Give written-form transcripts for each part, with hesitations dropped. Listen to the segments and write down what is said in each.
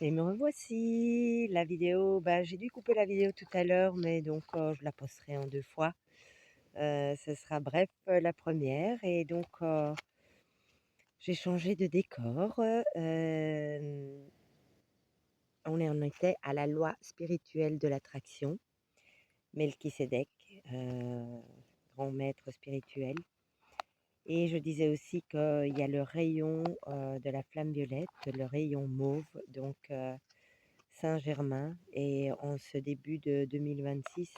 Et me revoici. La vidéo, j'ai dû couper la vidéo tout à l'heure, mais donc je la posterai en 2 fois. Ce sera bref, la première et donc j'ai changé de décor, on était à la loi spirituelle de l'attraction, Melchisédek, grand maître spirituel et je disais aussi qu'il y a le rayon, de la flamme violette, le rayon mauve donc Saint-Germain et en ce début de 2026,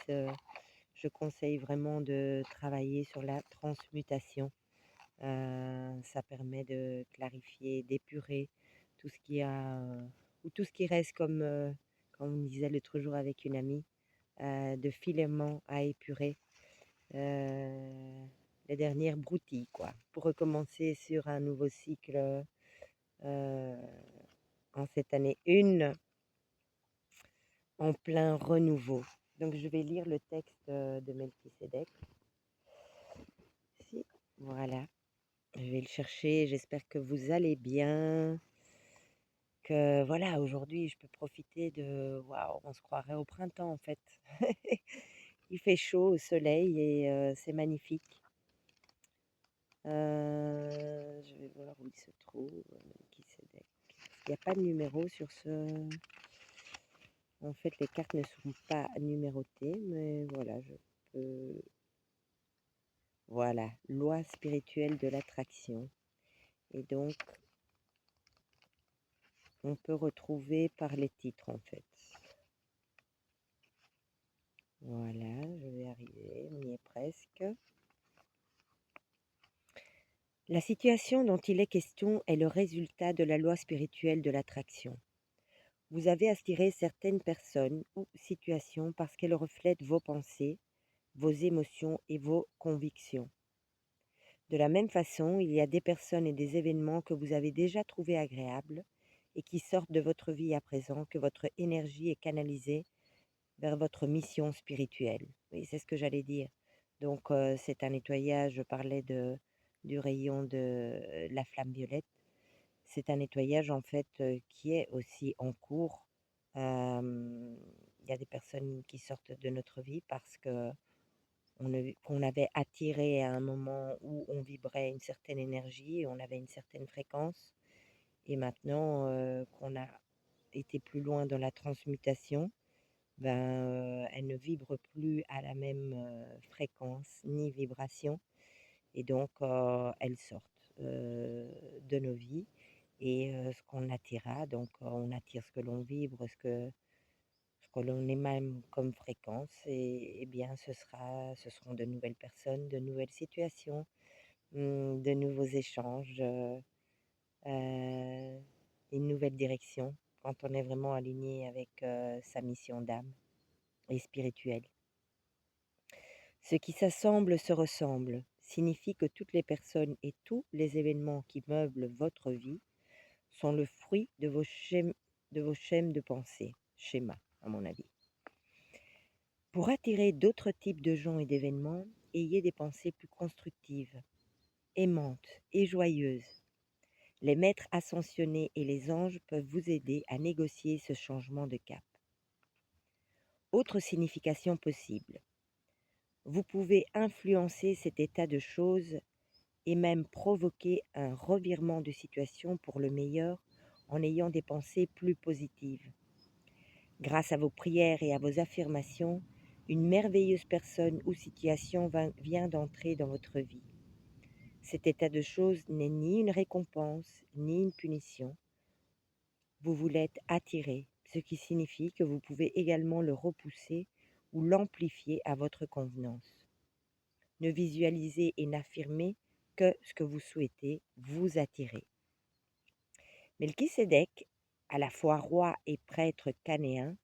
je conseille vraiment de travailler sur la transmutation. Ça permet de clarifier, d'épurer tout ce qui a, ou tout ce qui reste comme on me disait l'autre jour avec une amie, de filaments à épurer, les dernières broutilles quoi, pour recommencer sur un nouveau cycle, heu, en cette année 1 en plein renouveau. Donc je vais lire le texte de Melchisédek. Si, voilà, je vais le chercher. J'espère que vous allez bien. Que voilà, aujourd'hui je peux profiter de. Waouh, on se croirait au printemps en fait. Il fait chaud au soleil et c'est magnifique. Je vais voir où il se trouve, Melchisédek. Il n'y a pas de numéro sur ce. En fait, les cartes ne sont pas numérotées, mais voilà, je peux. Voilà, loi spirituelle de l'attraction. Et donc, on peut retrouver par les titres en fait. Voilà, je vais arriver, on y est presque. La situation dont il est question est le résultat de la loi spirituelle de l'attraction. Vous avez attiré certaines personnes ou situations parce qu'elles reflètent vos pensées, vos émotions et vos convictions. De la même façon, il y a des personnes et des événements que vous avez déjà trouvés agréables et qui sortent de votre vie à présent, que votre énergie est canalisée vers votre mission spirituelle. Oui, c'est ce que j'allais dire. Donc, c'est un nettoyage, je parlais du rayon de la flamme violette. C'est un nettoyage en fait qui est aussi en cours. Il y a des personnes qui sortent de notre vie parce que qu'on avait attiré à un moment où on vibrait une certaine énergie, on avait une certaine fréquence, et maintenant qu'on a été plus loin dans la transmutation, elles ne vibrent plus à la même fréquence ni vibration, et donc elles sortent de nos vies. Et ce qu'on attira, donc on attire ce que l'on vibre, ce que l'on émane comme fréquence, et bien ce seront de nouvelles personnes, de nouvelles situations, de nouveaux échanges, une nouvelle direction, quand on est vraiment aligné avec sa mission d'âme et spirituelle. Ce qui s'assemble se ressemble signifie que toutes les personnes et tous les événements qui meublent votre vie sont le fruit de vos schèmes de pensée, schémas à mon avis. Pour attirer d'autres types de gens et d'événements, ayez des pensées plus constructives, aimantes et joyeuses. Les maîtres ascensionnés et les anges peuvent vous aider à négocier ce changement de cap. Autre signification possible. Vous pouvez influencer cet état de choses et même provoquer un revirement de situation pour le meilleur en ayant des pensées plus positives. Grâce à vos prières et à vos affirmations, une merveilleuse personne ou situation vient d'entrer dans votre vie. Cet état de choses n'est ni une récompense ni une punition. Vous vous l'êtes attiré, ce qui signifie que vous pouvez également le repousser ou l'amplifier à votre convenance. Ne visualisez et n'affirmez que ce que vous souhaitez vous attirer. Melchisédek, à la fois roi et prêtre cananéen,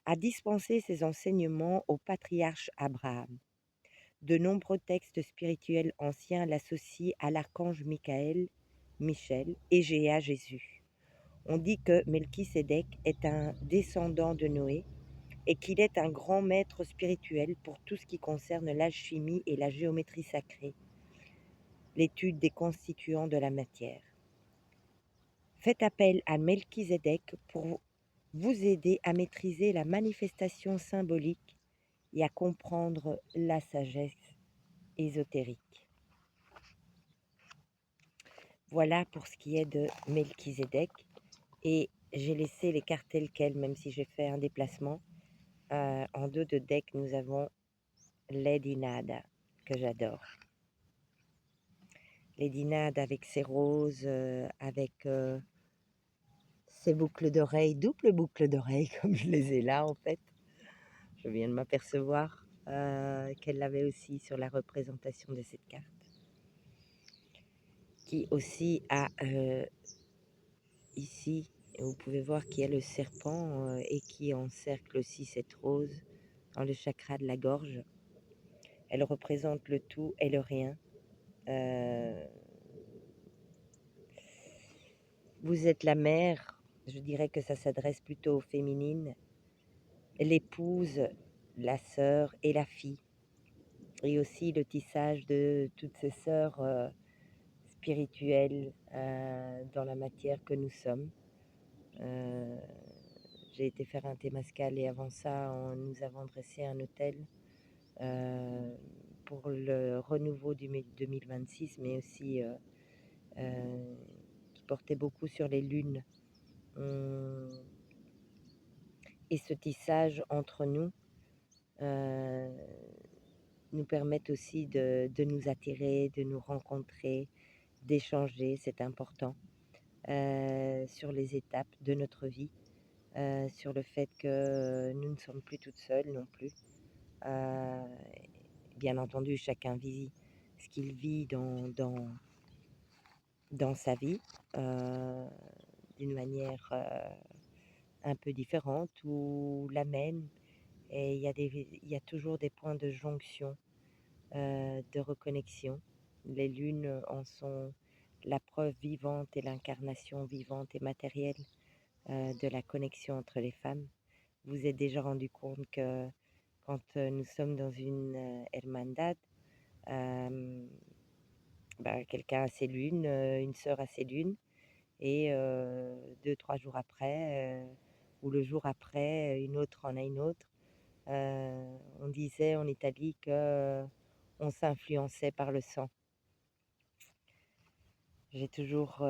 a dispensé ses enseignements au patriarche Abraham. De nombreux textes spirituels anciens l'associent à l'archange Michel, et à Jésus. On dit que Melchisédek est un descendant de Noé et qu'il est un grand maître spirituel pour tout ce qui concerne l'alchimie et la géométrie sacrée, l'étude des constituants de la matière. Faites appel à Melchizedek pour vous aider à maîtriser la manifestation symbolique et à comprendre la sagesse ésotérique. Voilà pour ce qui est de Melchizedek. Et j'ai laissé les cartes telles quelles, même si j'ai fait un déplacement. En dos de deck, nous avons Lady Nada, que j'adore. Lady Nada avec ses roses, avec ses boucles d'oreilles, double boucles d'oreilles, comme je les ai là en fait. Je viens de m'apercevoir qu'elle l'avait aussi sur la représentation de cette carte. Qui aussi a ici, vous pouvez voir qu'il y a le serpent et qui encercle aussi cette rose dans le chakra de la gorge. Elle représente le tout et le rien. Vous êtes la mère, je dirais que ça s'adresse plutôt aux féminines, l'épouse, la sœur et la fille. Et aussi le tissage de toutes ces sœurs spirituelles dans la matière que nous sommes. J'ai été faire un Témascal et avant ça, nous avons dressé un hôtel pour le renouveau du 2026, mais aussi qui portait beaucoup sur les lunes. Et ce tissage entre nous nous permet aussi de nous attirer, de nous rencontrer, d'échanger, c'est important, sur les étapes de notre vie, sur le fait que nous ne sommes plus toutes seules non plus. Bien entendu, chacun vit ce qu'il vit dans sa vie d'une manière un peu différente ou la même. Et il y a toujours des points de jonction, de reconnexion. Les lunes en sont la preuve vivante et l'incarnation vivante et matérielle de la connexion entre les femmes. Vous vous êtes déjà rendu compte que quand nous sommes dans une hermandad, quelqu'un a ses lunes, une sœur a ses lunes, et 2-3 jours après, ou le jour après, une autre en a une autre. On disait en Italie que on s'influençait par le sang. J'ai toujours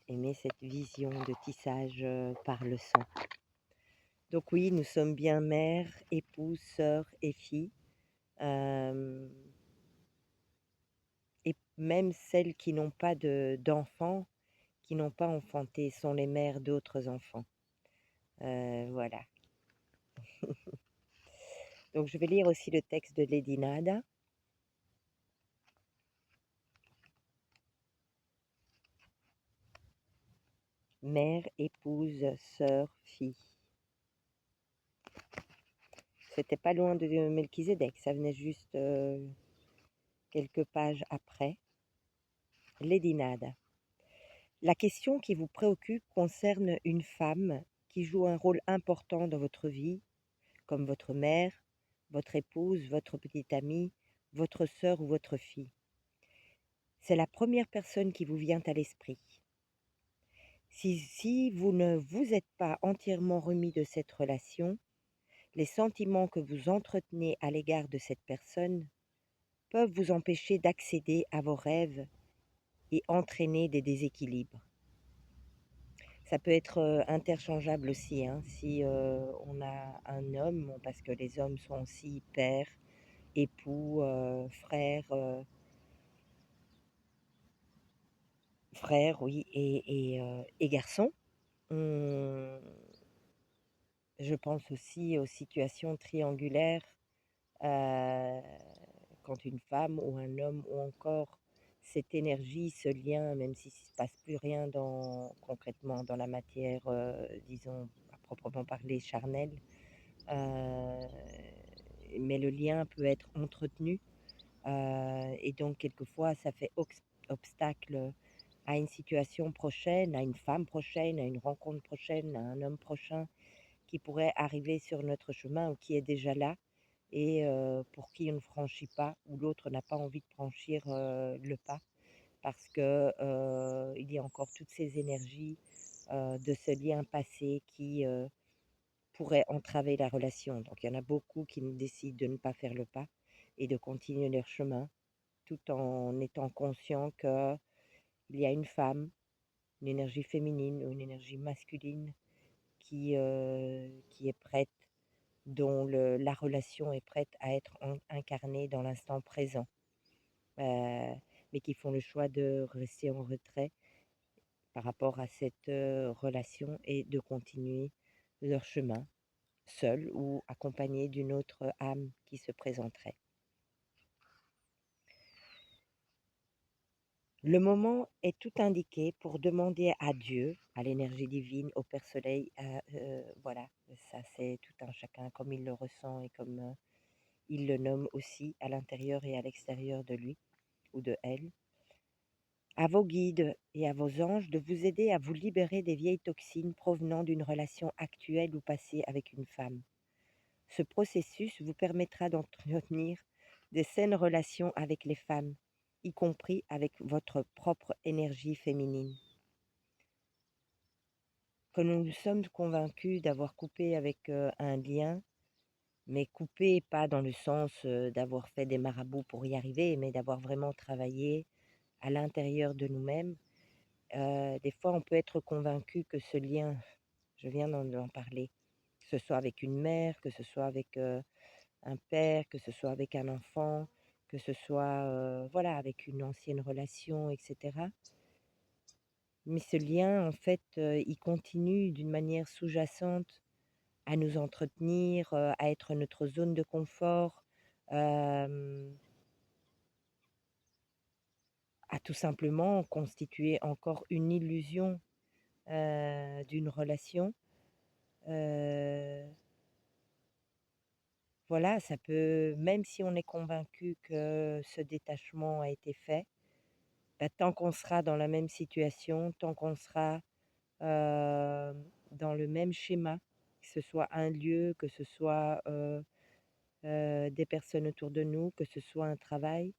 aimé cette vision de tissage par le sang. Donc oui, nous sommes bien mère, épouse, sœur et fille. Et même celles qui n'ont pas d'enfants, qui n'ont pas enfanté, sont les mères d'autres enfants. Voilà. Donc je vais lire aussi le texte de Lady Nada. Mère, épouse, sœur, fille. C'était pas loin de Melchizedek, ça venait juste quelques pages après. Lady Nada. La question qui vous préoccupe concerne une femme qui joue un rôle important dans votre vie, comme votre mère, votre épouse, votre petite amie, votre sœur ou votre fille. C'est la première personne qui vous vient à l'esprit. Si vous ne vous êtes pas entièrement remis de cette relation, les sentiments que vous entretenez à l'égard de cette personne peuvent vous empêcher d'accéder à vos rêves et entraîner des déséquilibres. Ça peut être interchangeable aussi, hein, si on a un homme, parce que les hommes sont aussi pères, époux, frères, oui, et garçons. Je pense aussi aux situations triangulaires, euh, quand une femme ou un homme ou encore cette énergie, ce lien, même s'il ne se passe plus rien concrètement dans la matière, disons, à proprement parler charnelle, euh, mais le lien peut être entretenu et donc quelquefois ça fait obstacle à une situation prochaine, à une femme prochaine, à une rencontre prochaine, à un homme prochain qui pourrait arriver sur notre chemin ou qui est déjà là et pour qui on ne franchit pas ou l'autre n'a pas envie de franchir le pas parce que il y a encore toutes ces énergies de ce lien passé qui pourrait entraver la relation. Donc il y en a beaucoup qui décident de ne pas faire le pas et de continuer leur chemin tout en étant conscient qu'il y a une femme, une énergie féminine ou une énergie masculine qui est prête, dont la relation est prête à être incarnée dans l'instant présent, mais qui font le choix de rester en retrait par rapport à cette relation et de continuer leur chemin seul ou accompagné d'une autre âme qui se présenterait. Le moment est tout indiqué pour demander à Dieu, à l'énergie divine, au Père Soleil, voilà, ça c'est tout un chacun comme il le ressent et comme il le nomme aussi à l'intérieur et à l'extérieur de lui ou de elle, à vos guides et à vos anges de vous aider à vous libérer des vieilles toxines provenant d'une relation actuelle ou passée avec une femme. Ce processus vous permettra d'entretenir de saines relations avec les femmes, y compris avec votre propre énergie féminine. Que nous sommes convaincus d'avoir coupé avec un lien, mais coupé pas dans le sens d'avoir fait des marabouts pour y arriver, mais d'avoir vraiment travaillé à l'intérieur de nous-mêmes. Des fois, on peut être convaincu que ce lien, je viens d'en parler, que ce soit avec une mère, que ce soit avec un père, que ce soit avec un enfant, que ce soit voilà, avec une ancienne relation, etc. Mais ce lien, en fait, il continue d'une manière sous-jacente à nous entretenir, à être notre zone de confort, hem, à tout simplement constituer encore une illusion, d'une relation. Heu, voilà, ça peut même si on est convaincu que ce détachement a été fait, bah, tant qu'on sera dans la même situation, tant qu'on sera, dans le même schéma, que ce soit un lieu, que ce soit, des personnes autour de nous, que ce soit un travail,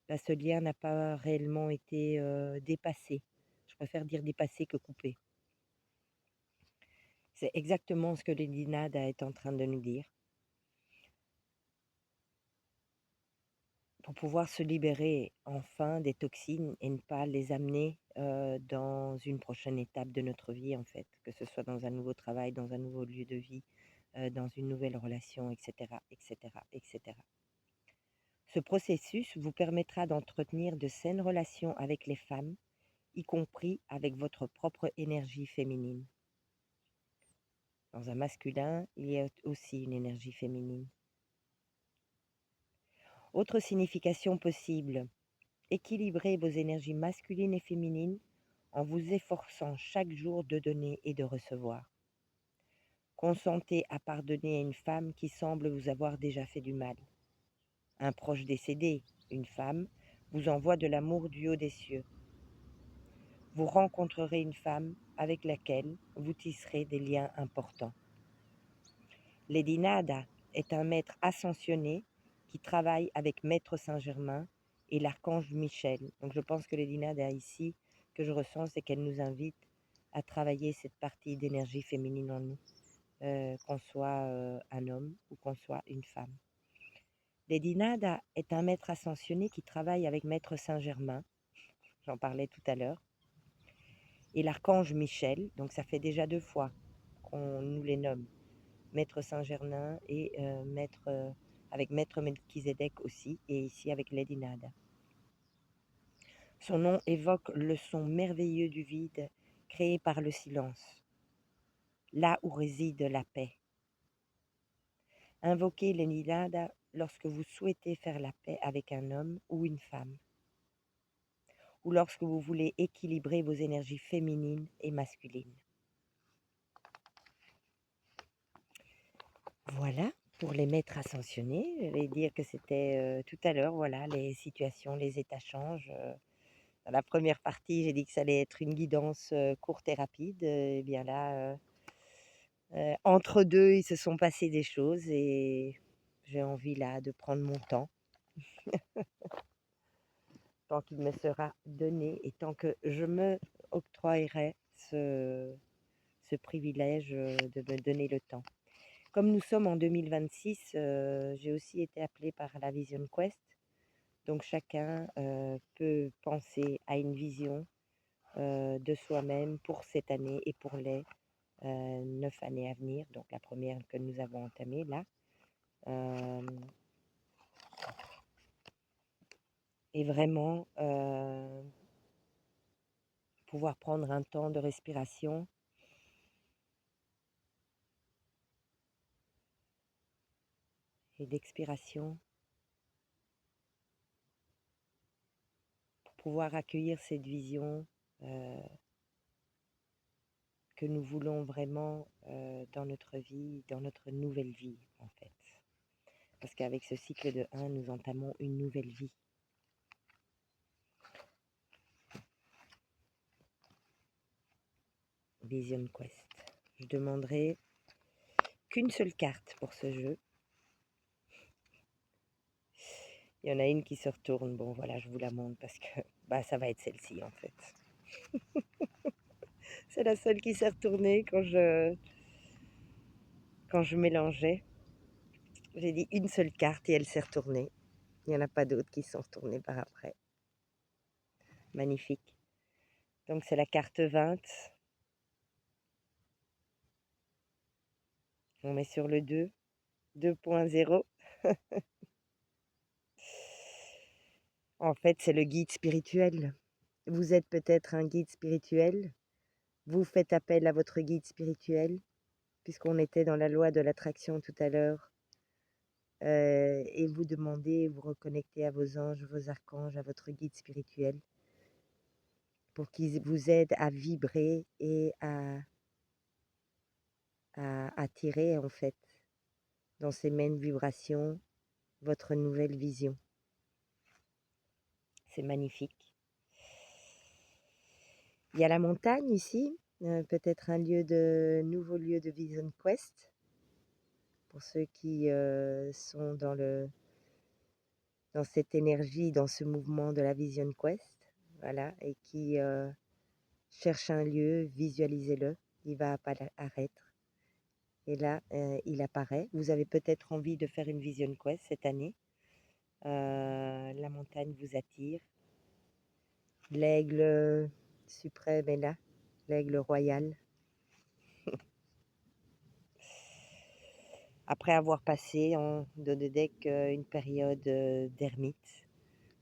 bah, ce lien n'a pas réellement été, dépassé. Je préfère dire dépassé que coupé. C'est exactement ce que Lady Nada est en train de nous dire. Pour pouvoir se libérer enfin des toxines et ne pas les amener, dans une prochaine étape de notre vie en fait, que ce soit dans un nouveau travail, dans un nouveau lieu de vie, dans une nouvelle relation et cetera et cetera et cetera. Ce processus vous permettra d'entretenir de saines relations avec les femmes, y compris avec votre propre énergie féminine. Dans un masculin, il y a aussi une énergie féminine. Autre signification possible: équilibrez vos énergies masculines et féminines en vous efforçant chaque jour de donner et de recevoir. Consentez à pardonner à une femme qui semble vous avoir déjà fait du mal. Un proche décédé, une femme, vous envoie de l'amour du haut des cieux. Vous rencontrerez une femme avec laquelle vous tisserez des liens importants. Lady Nada est un maître ascensionné qui travaille avec Maître Saint-Germain et l'archange Michel. Donc je pense que Lady Nada ici, que je ressens, c'est qu'elle nous invite à travailler cette partie d'énergie féminine en nous, qu'on soit un homme ou qu'on soit une femme. Lady Nada est un maître ascensionné qui travaille avec Maître Saint-Germain, j'en parlais tout à l'heure, et l'archange Michel, donc ça fait déjà 2 fois qu'on nous les nomme. Maître Saint-Germain et avec Maître Melchizedek aussi, et ici avec Lady Nada. Son nom évoque le son merveilleux du vide créé par le silence, là où réside la paix. Invoquez Lady Nada lorsque vous souhaitez faire la paix avec un homme ou une femme, ou lorsque vous voulez équilibrer vos énergies féminines et masculines. Voilà pour les maîtres ascensionnés. Je vais dire que c'était tout à l'heure, voilà, les situations, les états changent. Dans la première partie, j'ai dit que ça allait être une guidance courte et rapide. Et bien là, entre deux, il se sont passées des choses et j'ai envie là de prendre mon temps, tant qu'il me sera donné et tant que je me octroierai ce, ce privilège de me donner le temps. Comme nous sommes en 2026, j'ai aussi été appelée par la Vision Quest. Donc chacun peut penser à une vision de soi-même pour cette année et pour les 9 années à venir. Donc la première que nous avons entamée là. Et vraiment pouvoir prendre un temps de respiration et d'expiration pour pouvoir accueillir cette vision que nous voulons vraiment dans notre vie, dans notre nouvelle vie en fait. Parce qu'avec ce cycle de 1, nous entamons une nouvelle vie. Vision Quest. Je demanderai qu'une seule carte pour ce jeu. Il y en a une qui se retourne. Bon voilà, je vous la montre parce que ça va être celle-ci en fait. C'est la seule qui s'est retournée quand je mélangeais. J'ai dit une seule carte et elle s'est retournée. Il n'y en a pas d'autres qui sont retournées par après. Magnifique. Donc c'est la carte 20. On met sur le 2. 2.0. En fait, c'est le guide spirituel. Vous êtes peut-être un guide spirituel. Vous faites appel à votre guide spirituel, puisqu'on était dans la loi de l'attraction tout à l'heure. Et vous demandez, vous reconnectez à vos anges, vos archanges, à votre guide spirituel, pour qu'ils vous aident à vibrer et à attirer en fait dans ces mêmes vibrations votre nouvelle vision. C'est magnifique. Il y a la montagne ici, peut-être un nouveau lieu de Vision Quest, pour ceux qui sont dans cette énergie, dans ce mouvement de la Vision Quest, voilà, et qui cherchent un lieu, visualisez-le, il va apparaître. Et là, il apparaît. Vous avez peut-être envie de faire une Vision Quest cette année. La montagne vous attire. L'aigle suprême est là, l'aigle royal. Après avoir passé en Dododec une période d'ermite,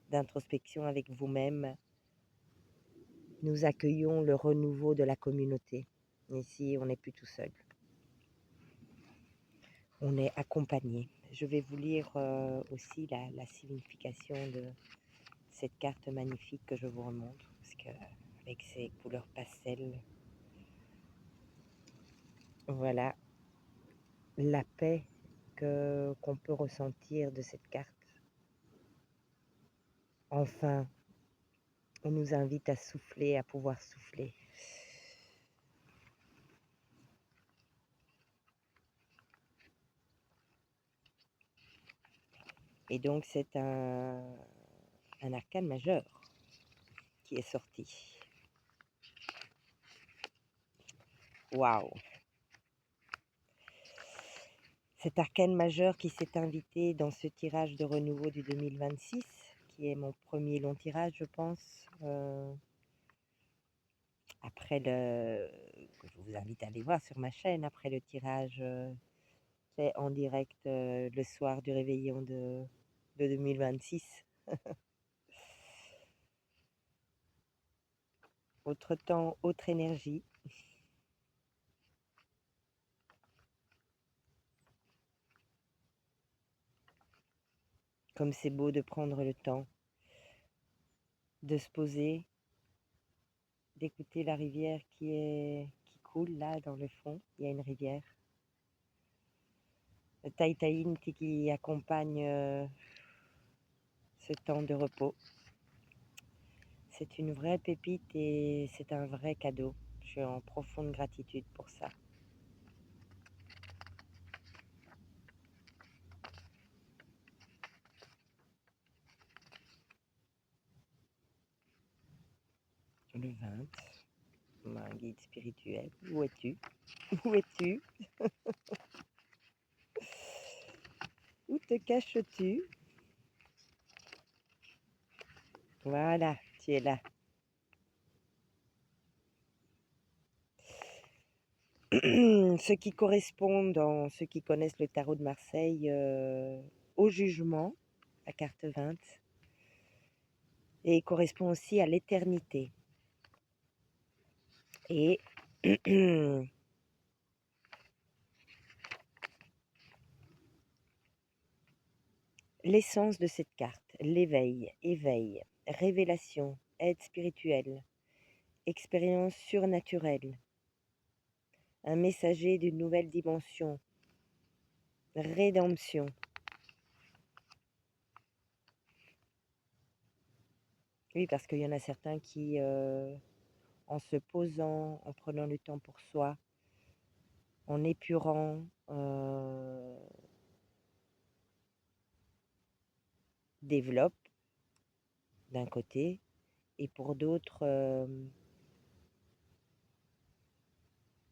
d'introspection avec vous-même, nous accueillons le renouveau de la communauté. Ici, on n'est plus tout seul. On est accompagné. Je vais vous lire aussi la signification de cette carte magnifique que je vous remonte, parce que avec ses couleurs pastel, voilà la paix qu'on peut ressentir de cette carte. Enfin, on nous invite à souffler, à pouvoir souffler. Et donc c'est un arcane majeur qui est sorti. Waouh! Cet arcane majeur qui s'est invité dans ce tirage de renouveau du 2026, qui est mon premier long tirage, je pense. Après que je vous invite à aller voir sur ma chaîne, après le tirage fait en direct le soir du réveillon de 2026. Autre temps, autre énergie. Comme c'est beau de prendre le temps de se poser, d'écouter la rivière qui coule là dans le fond. Il y a une rivière. Le taïtaïn qui accompagne ce temps de repos. C'est une vraie pépite et c'est un vrai cadeau. Je suis en profonde gratitude pour ça. Le 20. Un guide spirituel. Où es-tu? Où es-tu? Où te caches-tu? Voilà, tu es là. Ceux qui correspondent, ceux qui connaissent le tarot de Marseille, au jugement, la carte 20, et correspond aussi à l'éternité. Et l'essence de cette carte, l'éveil, éveil, révélation, aide spirituelle, expérience surnaturelle, un messager d'une nouvelle dimension, rédemption. Oui, parce qu'il y en a certains qui, en se posant, en prenant le temps pour soi, en épurant, développent d'un côté, et pour d'autres,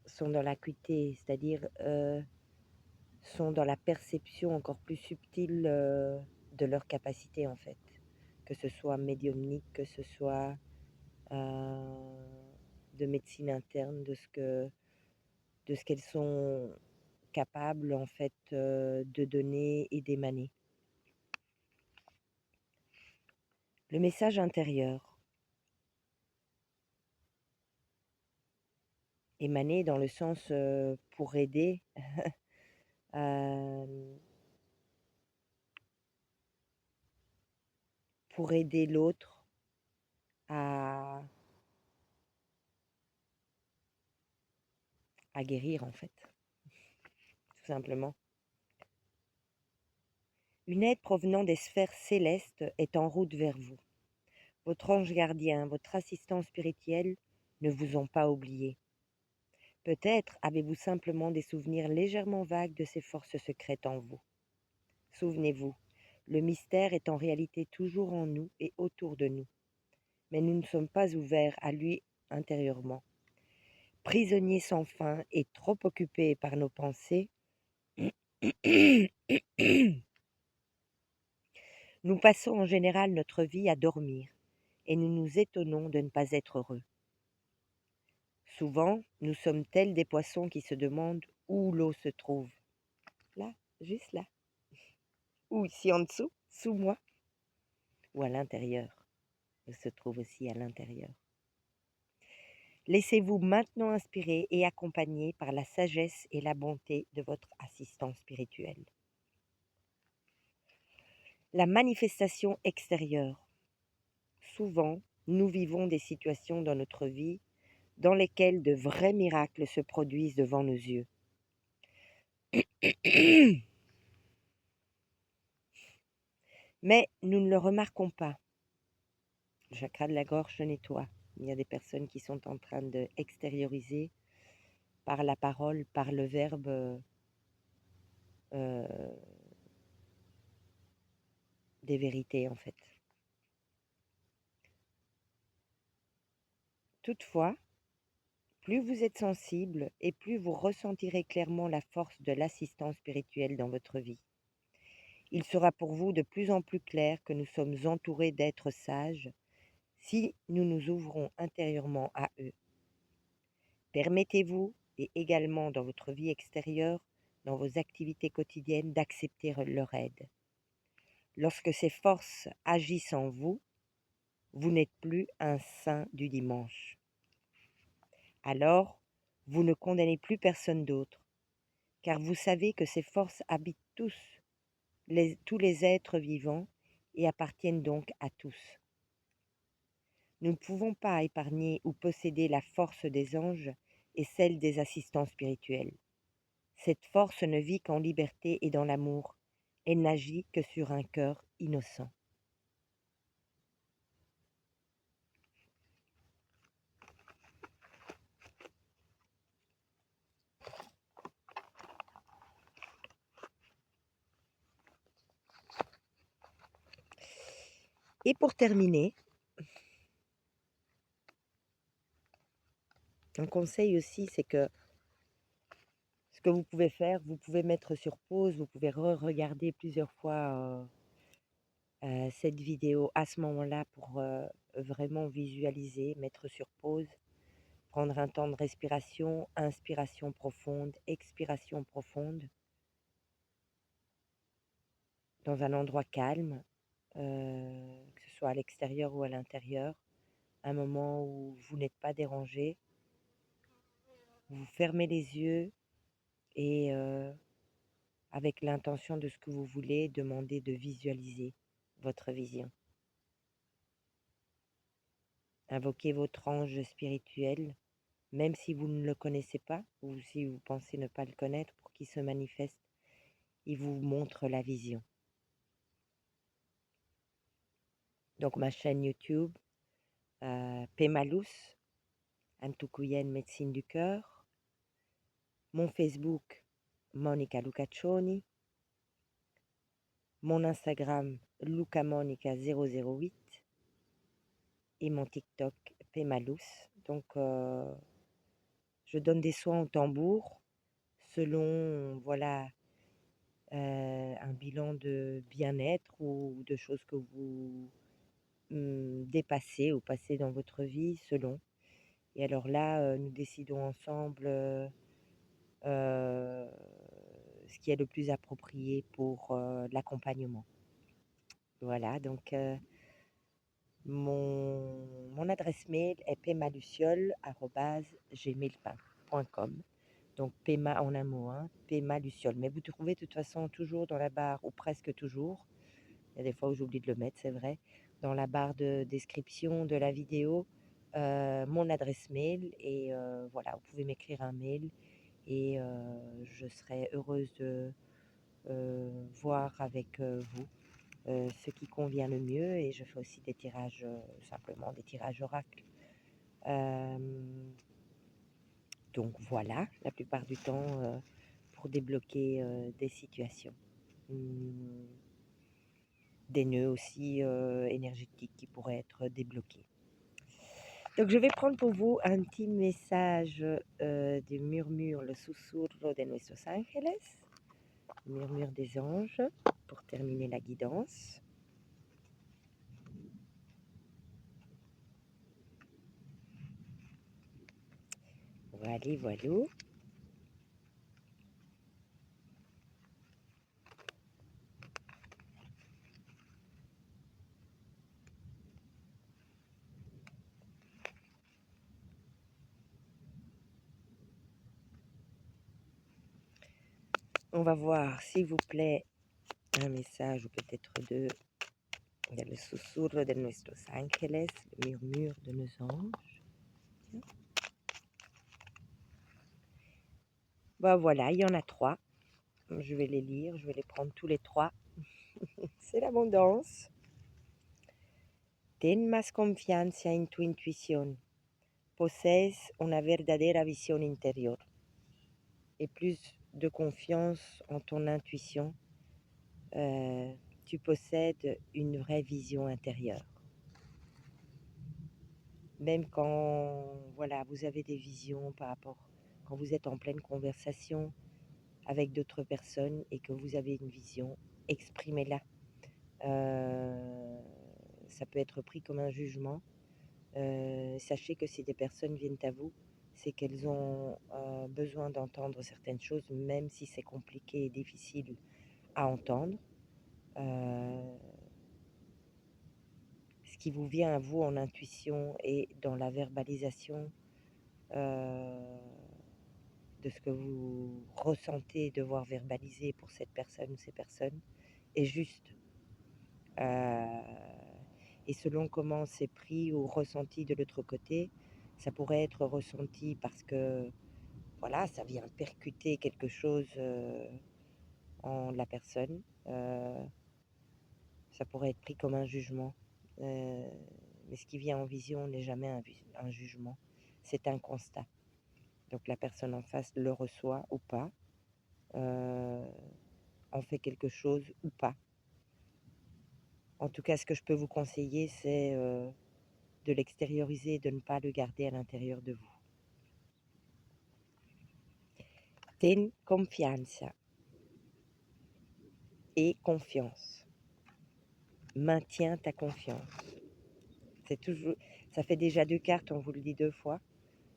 sont dans l'acuité, c'est-à-dire sont dans la perception encore plus subtile de leur capacité en fait, que ce soit médiumnique, que ce soit de médecine interne, de ce qu'elles sont capables en fait de donner et d'émaner. Le message intérieur, émaner dans le sens pour aider, euh, pour aider l'autre à, à guérir en fait, tout simplement. Une aide provenant des sphères célestes est en route vers vous. Votre ange gardien, votre assistant spirituel ne vous ont pas oublié. Peut-être avez-vous simplement des souvenirs légèrement vagues de ces forces secrètes en vous. Souvenez-vous, le mystère est en réalité toujours en nous et autour de nous, mais nous ne sommes pas ouverts à lui intérieurement. Prisonniers sans fin et trop occupés par nos pensées, nous passons en général notre vie à dormir et nous nous étonnons de ne pas être heureux. Souvent, nous sommes tels des poissons qui se demandent où l'eau se trouve. Là, juste là. Ou ici en dessous, sous moi. Ou à l'intérieur. Elle se trouve aussi à l'intérieur. Laissez-vous maintenant inspirer et accompagner par la sagesse et la bonté de votre assistant spirituel. La manifestation extérieure. Souvent, nous vivons des situations dans notre vie dans lesquelles de vrais miracles se produisent devant nos yeux. Mais nous ne le remarquons pas. Le chakra de la gorge se nettoie. Il y a des personnes qui sont en train de extérioriser par la parole, par le verbe, euh, des vérités en fait. Toutefois, plus vous êtes sensible et plus vous ressentirez clairement la force de l'assistance spirituelle dans votre vie. Il sera pour vous de plus en plus clair que nous sommes entourés d'êtres sages si nous nous ouvrons intérieurement à eux. Permettez-vous, et également dans votre vie extérieure, dans vos activités quotidiennes, d'accepter leur aide. Lorsque ces forces agissent en vous, vous n'êtes plus un saint du dimanche. Alors, vous ne condamnez plus personne d'autre, car vous savez que ces forces habitent tous les êtres vivants et appartiennent donc à tous. Nous ne pouvons pas épargner ou posséder la force des anges et celle des assistants spirituels. Cette force ne vit qu'en liberté et dans l'amour. Elle n'agit que sur un cœur innocent. Et pour terminer, Un conseil aussi, c'est que ce que vous pouvez faire, vous pouvez mettre sur pause, vous pouvez regarder plusieurs fois cette vidéo à ce moment-là pour vraiment visualiser, mettre sur pause, prendre un temps de respiration, inspiration profonde, expiration profonde, dans un endroit calme, que ce soit à l'extérieur ou à l'intérieur, un moment où vous n'êtes pas dérangé, vous fermez les yeux et avec l'intention de ce que vous voulez, demandez de visualiser votre vision. Invoquez votre ange spirituel, même si vous ne le connaissez pas ou si vous pensez ne pas le connaître, pour qu'il se manifeste, il vous montre la vision. Donc ma chaîne YouTube, Pemalus, Antukuyen Médecine du Cœur, mon Facebook, Monica Lucaccioni, mon Instagram, lucamonica008 et mon TikTok, Pemalus. Donc je donne des soins au tambour selon voilà un bilan de bien-être ou de choses que vous dépassez ou passez dans votre vie selon. Et alors là, nous décidons ensemble euh, ce qui est le plus approprié pour l'accompagnement. Voilà, donc mon adresse mail est pemaluciole@gmail.com. Donc Pema en un mot, hein, Pema Luciole. Mais vous trouvez de toute façon toujours dans la barre, ou presque toujours, il y a des fois où j'oublie de le mettre, c'est vrai, dans la barre de description de la vidéo, mon adresse mail. Et voilà, vous pouvez m'écrire un mail et je serai heureuse de voir avec vous ce qui convient le mieux. Et je fais aussi des tirages, simplement des tirages oracles. Euh, donc voilà, la plupart du temps, pour débloquer des situations. Des nœuds aussi énergétiques qui pourraient être débloqués. Donc je vais prendre pour vous un petit message du murmure, le susurro de nuestros ángeles, murmure des anges, pour terminer la guidance. Voilà, voilà. On va voir, s'il vous plaît, un message ou peut-être deux. Il y a le susurro de nuestros ángeles, le murmure de nos anges. Bah voilà, il y en a trois. Je vais les lire, je vais les prendre tous les trois. C'est l'abondance. Ten más confianza en tu intuición. Posees una verdadera visión interior. Et plus de confiance en ton intuition. Tu possèdes une vraie vision intérieure. Même quand voilà, vous avez des visions par rapport, quand vous êtes en pleine conversation avec d'autres personnes et que vous avez une vision, exprimez-la. Ça peut être pris comme un jugement. Sachez que si des personnes viennent à vous, c'est qu'elles ont besoin d'entendre certaines choses, même si c'est compliqué et difficile à entendre. Ce qui vous vient à vous en intuition et dans la verbalisation de ce que vous ressentez devoir verbaliser pour cette personne ou ces personnes est juste. Et selon comment c'est pris ou ressenti de l'autre côté, ça pourrait être ressenti parce que voilà, ça vient percuter quelque chose en la personne. Ça pourrait être pris comme un jugement. Mais ce qui vient en vision n'est jamais un jugement, c'est un constat. Donc la personne en face le reçoit ou pas, en fait quelque chose ou pas. En tout cas, ce que je peux vous conseiller, c'est de l'extérioriser et de ne pas le garder à l'intérieur de vous. Ten confianza et confiance. Maintiens ta confiance. C'est toujours, ça fait déjà 2 cartes, on vous le dit 2 fois.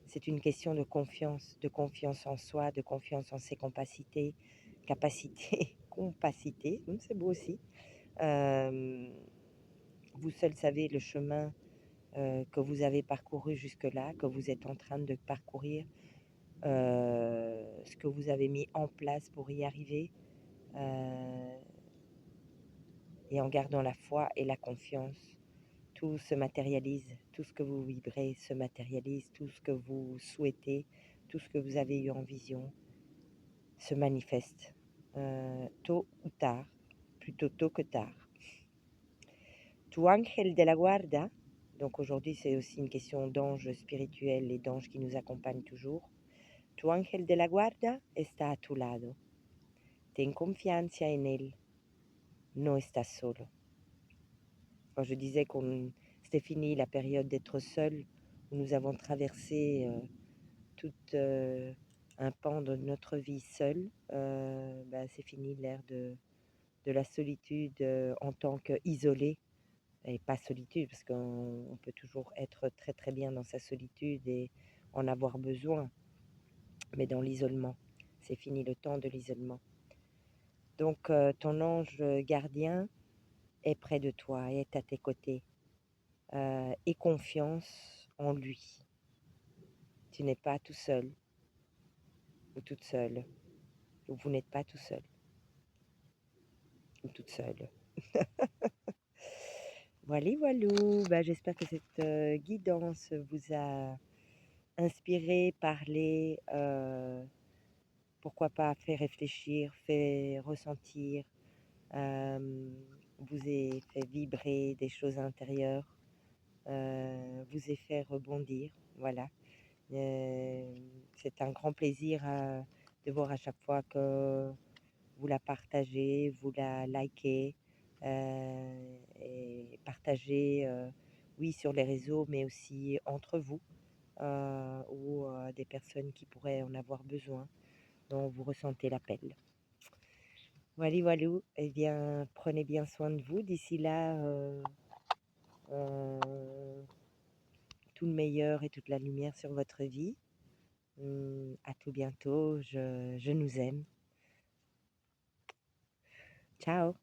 C'est une question de confiance en soi, de confiance en ses capacités, compacité, c'est beau aussi. Vous seul savez le chemin que vous avez parcouru jusque-là, que vous êtes en train de parcourir, ce que vous avez mis en place pour y arriver, et en gardant la foi et la confiance, tout se matérialise, tout ce que vous vibrez se matérialise, tout ce que vous souhaitez, tout ce que vous avez eu en vision se manifeste, tôt ou tard, plutôt tôt que tard. Tu ángel de la guarda, donc aujourd'hui c'est aussi une question d'ange spirituel et d'ange qui nous accompagne toujours. Tu ángel de la guarda está a tu lado. Ten confianza en él. No estás solo. Quand je disais qu'on c'était fini la période d'être seul, où nous avons traversé tout un pan de notre vie seul, c'est fini l'ère de la solitude en tant qu'isolé, et pas solitude, parce qu'on peut toujours être très très bien dans sa solitude et en avoir besoin, mais dans l'isolement. C'est fini le temps de l'isolement. Donc ton ange gardien est près de toi, est à tes côtés. Aie confiance en lui. Tu n'es pas tout seul ou toute seule, ou vous n'êtes pas tout seul ou toute seule. Voilà, voilou. J'espère que cette guidance vous a inspiré, parlé, pourquoi pas fait réfléchir, fait ressentir, vous ait fait vibrer des choses intérieures, vous ait fait rebondir. Voilà. C'est un grand plaisir de voir à chaque fois que vous la partagez, vous la likez, et partagez, oui, sur les réseaux, mais aussi entre vous, ou des personnes qui pourraient en avoir besoin, dont vous ressentez l'appel. Voilà, voilou. Eh bien, prenez bien soin de vous. D'ici là, tout le meilleur et toute la lumière sur votre vie. À tout bientôt. Je nous aime. Ciao.